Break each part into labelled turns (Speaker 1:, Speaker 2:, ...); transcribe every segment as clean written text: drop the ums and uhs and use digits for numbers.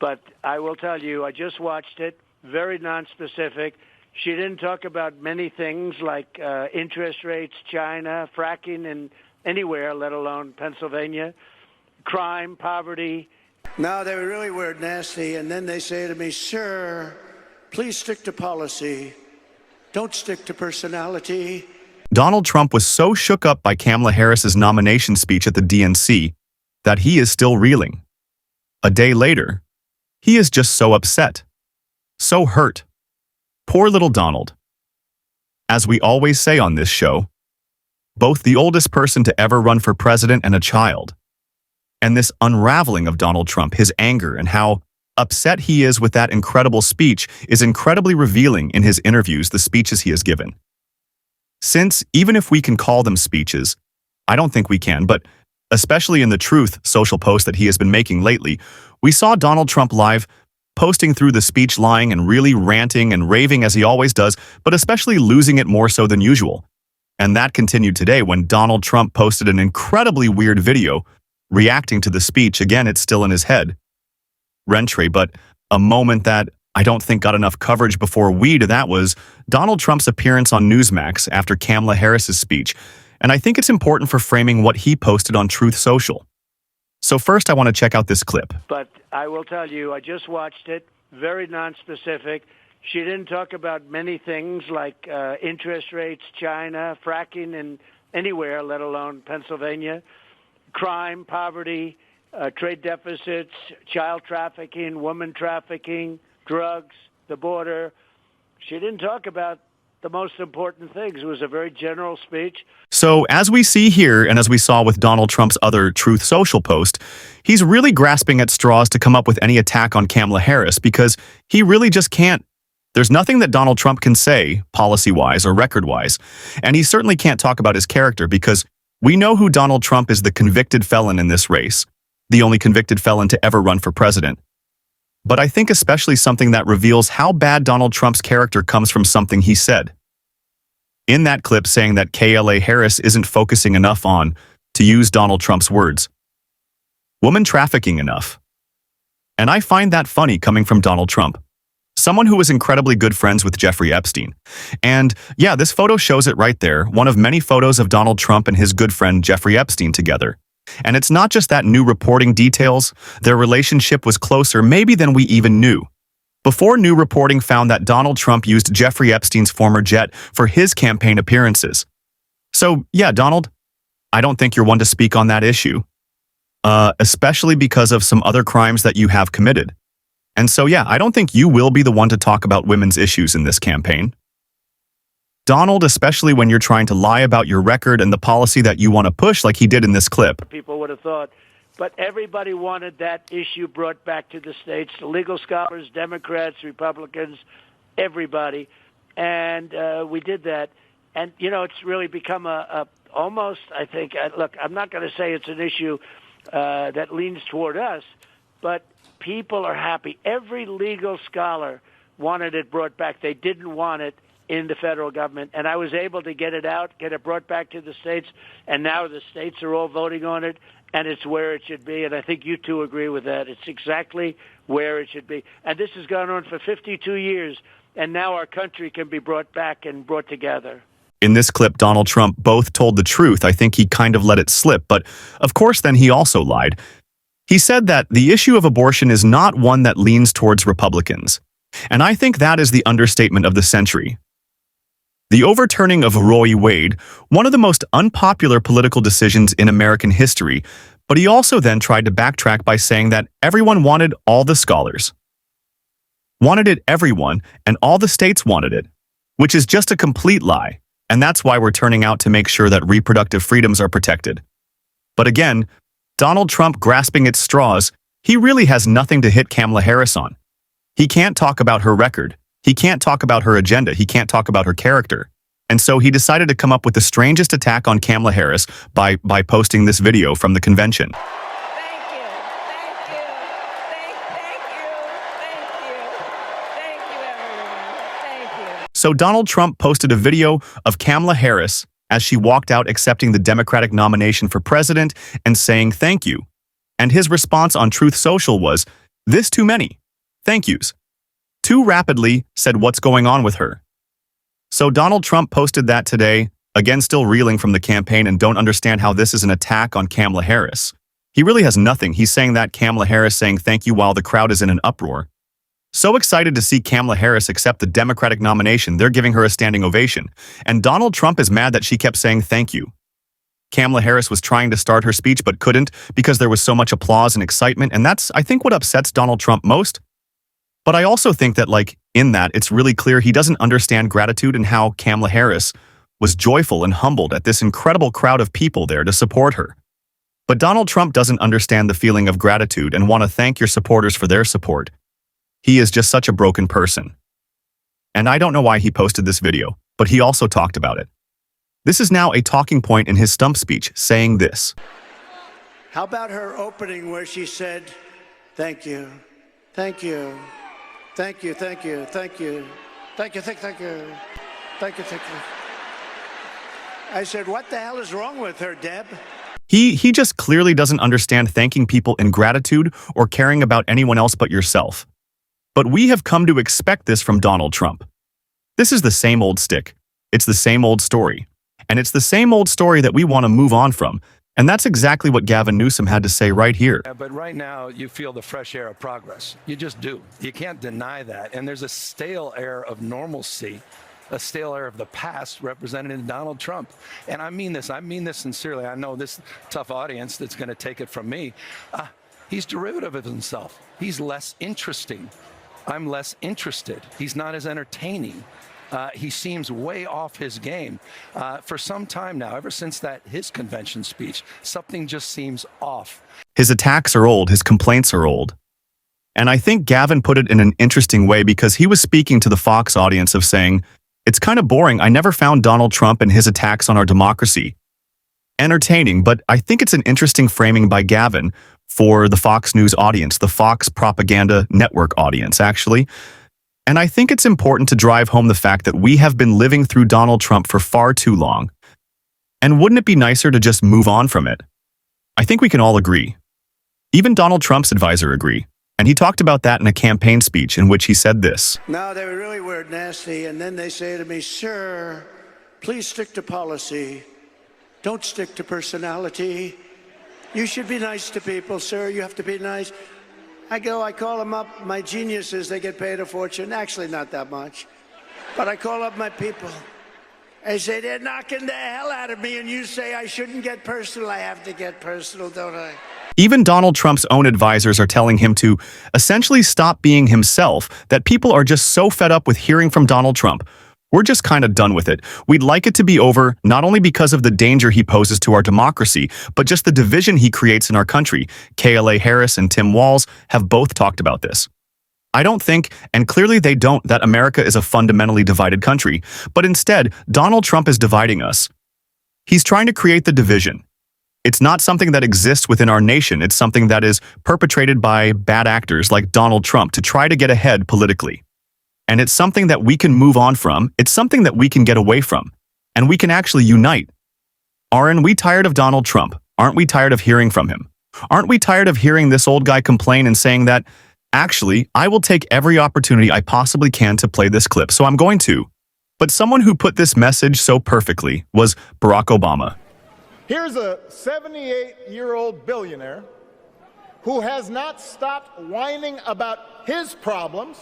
Speaker 1: But I will tell you, I just watched it, very nonspecific. She didn't talk about many things like interest rates, China, fracking in anywhere, let alone Pennsylvania, crime, poverty.
Speaker 2: No, they really were nasty. And then they say to me, sir, please stick to policy. Don't stick to personality.
Speaker 3: Donald Trump was so shook up by Kamala Harris's nomination speech at the DNC that he is still reeling. A day later, he is just so upset, so hurt. Poor little Donald. As we always say on this show, both the oldest person to ever run for president and a child. And this unraveling of Donald Trump, his anger, and how upset he is with that incredible speech is incredibly revealing in his interviews, the speeches he has given. Since, even if we can call them speeches, I don't think we can, but especially in the Truth social post that he has been making lately, we saw Donald Trump live posting through the speech lying and really ranting and raving as he always does, but especially losing it more so than usual. And that continued today when Donald Trump posted an incredibly weird video reacting to the speech. Again, it's still in his head. Rentry, but a moment that I don't think got enough coverage before that was Donald Trump's appearance on Newsmax after Kamala Harris's speech. And I think it's important for framing what he posted on Truth Social. So first, I want to check out this clip.
Speaker 1: But I will tell you, I just watched it, very nonspecific. She didn't talk about many things like interest rates, China, fracking in anywhere, let alone Pennsylvania, crime, poverty, trade deficits, child trafficking, woman trafficking, drugs, the border. She didn't talk about the most important things. It was a very general speech.
Speaker 3: So as we see here, and as we saw with Donald Trump's other Truth Social post, he's really grasping at straws to come up with any attack on Kamala Harris because he really just can't. There's nothing that Donald Trump can say, policy-wise or record-wise, and he certainly can't talk about his character because we know who Donald Trump is, the convicted felon in this race, the only convicted felon to ever run for president. But I think especially something that reveals how bad Donald Trump's character comes from something he said. In that clip saying that Kamala Harris isn't focusing enough on, to use Donald Trump's words, woman trafficking enough. And I find that funny coming from Donald Trump, someone who was incredibly good friends with Jeffrey Epstein. And yeah, this photo shows it right there, one of many photos of Donald Trump and his good friend Jeffrey Epstein together. And it's not just that new reporting details, their relationship was closer maybe than we even knew. Before new reporting found that Donald Trump used Jeffrey Epstein's former jet for his campaign appearances. So yeah, Donald, I don't think you're one to speak on that issue, especially because of some other crimes that you have committed. And so yeah, I don't think you will be the one to talk about women's issues in this campaign. Donald, especially when you're trying to lie about your record and the policy that you want to push like he did in this clip.
Speaker 1: People would have thought, but everybody wanted that issue brought back to the states, the legal scholars, Democrats, Republicans, everybody. And we did that. And, you know, it's really become a almost, I think, look, I'm not going to say it's an issue that leans toward us, but people are happy. Every legal scholar wanted it brought back. They didn't want it in the federal government, and I was able to get it out, get it brought back to the states, and now the states are all voting on it, and it's where it should be, and I think you two agree with that. It's exactly where it should be. And this has gone on for 52 years, and now our country can be brought back and brought together.
Speaker 3: In this clip, Donald Trump both told the truth. I think he kind of let it slip, but of course then he also lied. He said that the issue of abortion is not one that leans towards Republicans, and I think that is the understatement of the century. The overturning of Roe v. Wade, one of the most unpopular political decisions in American history, but he also then tried to backtrack by saying that everyone wanted all the scholars. Wanted it everyone, and all the states wanted it, which is just a complete lie, and that's why we're turning out to make sure that reproductive freedoms are protected. But again, Donald Trump grasping at straws, he really has nothing to hit Kamala Harris on. He can't talk about her record. He can't talk about her agenda. He can't talk about her character. And so he decided to come up with the strangest attack on Kamala Harris by posting this video from the convention.
Speaker 4: Thank you. Thank you. Thank you, everyone. Thank you.
Speaker 3: So Donald Trump posted a video of Kamala Harris as she walked out accepting the Democratic nomination for president and saying thank you. And his response on Truth Social was, This too many. Thank yous. Too rapidly said what's going on with her. So Donald Trump posted that today, again still reeling from the campaign and don't understand how this is an attack on Kamala Harris. He really has nothing. He's saying that Kamala Harris saying thank you while the crowd is in an uproar. So excited to see Kamala Harris accept the Democratic nomination, they're giving her a standing ovation. And Donald Trump is mad that she kept saying thank you. Kamala Harris was trying to start her speech but couldn't because there was so much applause and excitement, and that's, I think, what upsets Donald Trump most. But I also think that, in that, it's really clear he doesn't understand gratitude and how Kamala Harris was joyful and humbled at this incredible crowd of people there to support her. But Donald Trump doesn't understand the feeling of gratitude and want to thank your supporters for their support. He is just such a broken person. And I don't know why he posted this video, but he also talked about it. This is now a talking point in his stump speech, saying this.
Speaker 2: How about her opening where she said, thank you, thank you, thank you, thank you, thank you, thank you, thank you, thank you, thank you. I said, what the hell is wrong with her, Deb?
Speaker 3: He just clearly doesn't understand thanking people in gratitude or caring about anyone else but yourself. But we have come to expect this from Donald Trump. This is the same old stick. It's the same old story. And it's the same old story that we want to move on from. And that's exactly what Gavin Newsom had to say right here.
Speaker 5: Yeah, but right now, you feel the fresh air of progress. You just do. You can't deny that. And there's a stale air of normalcy, a stale air of the past represented in Donald Trump. And I mean this sincerely. I know this tough audience that's going to take it from me. He's derivative of himself. He's less interesting. I'm less interested. He's not as entertaining. He seems way off his game. For some time now, ever since his convention speech, something just seems off.
Speaker 3: His attacks are old, his complaints are old. And I think Gavin put it in an interesting way because he was speaking to the Fox audience of saying, it's kind of boring. I never found Donald Trump and his attacks on our democracy entertaining, but I think it's an interesting framing by Gavin for the Fox News audience, the Fox Propaganda Network audience, actually. And I think it's important to drive home the fact that we have been living through Donald Trump for far too long. And wouldn't it be nicer to just move on from it? I think we can all agree. Even Donald Trump's advisor agree. And he talked about that in a campaign speech in which he said this.
Speaker 2: No, they really were nasty. And then they say to me, sir, please stick to policy. Don't stick to personality. You should be nice to people, sir. You have to be nice. I call them up. My geniuses, they get paid a fortune. Actually, not that much. But I call up my people. I say, they're knocking the hell out of me. And you say I shouldn't get personal. I have to get personal, don't I?
Speaker 3: Even Donald Trump's own advisors are telling him to essentially stop being himself, that people are just so fed up with hearing from Donald Trump. We're just kind of done with it. We'd like it to be over, not only because of the danger he poses to our democracy, but just the division he creates in our country. KLA Harris and Tim Walz have both talked about this. I don't think, and clearly they don't, that America is a fundamentally divided country, but instead, Donald Trump is dividing us. He's trying to create the division. It's not something that exists within our nation. It's something that is perpetrated by bad actors like Donald Trump to try to get ahead politically. And it's something that we can move on from. It's something that we can get away from. And we can actually unite. Aren't we tired of Donald Trump? Aren't we tired of hearing from him? Aren't we tired of hearing this old guy complain and saying that, actually, I will take every opportunity I possibly can to play this clip, so I'm going to. But someone who put this message so perfectly was Barack Obama.
Speaker 6: Here's a 78-year-old billionaire who has not stopped whining about his problems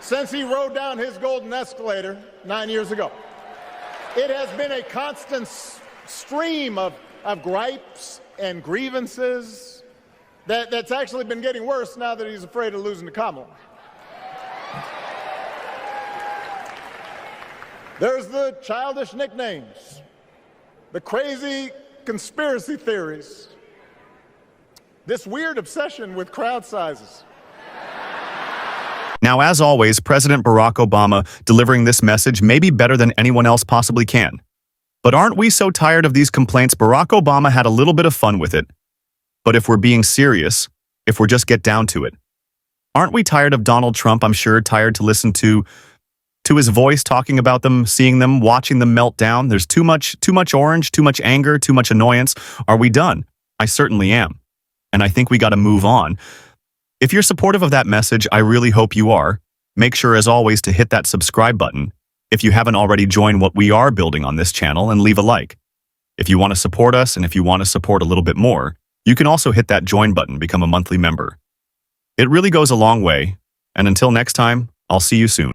Speaker 6: since he rode down his golden escalator 9 years ago. It has been a constant stream of gripes and grievances that's actually been getting worse now that he's afraid of losing to Kamala. There's the childish nicknames, the crazy conspiracy theories, this weird obsession with crowd sizes.
Speaker 3: Now, as always, President Barack Obama delivering this message may be better than anyone else possibly can. But aren't we so tired of these complaints? Barack Obama had a little bit of fun with it. But if we're being serious, if we're just get down to it, aren't we tired of Donald Trump? I'm sure tired to listen to his voice talking about them, seeing them, watching them melt down. There's too much orange, too much anger, too much annoyance. Are we done? I certainly am. And I think we got to move on. If you're supportive of that message, I really hope you are. Make sure, as always, to hit that subscribe button if you haven't already joined what we are building on this channel, and leave a like. If you want to support us and if you want to support a little bit more, you can also hit that join button, become a monthly member. It really goes a long way, and until next time, I'll see you soon.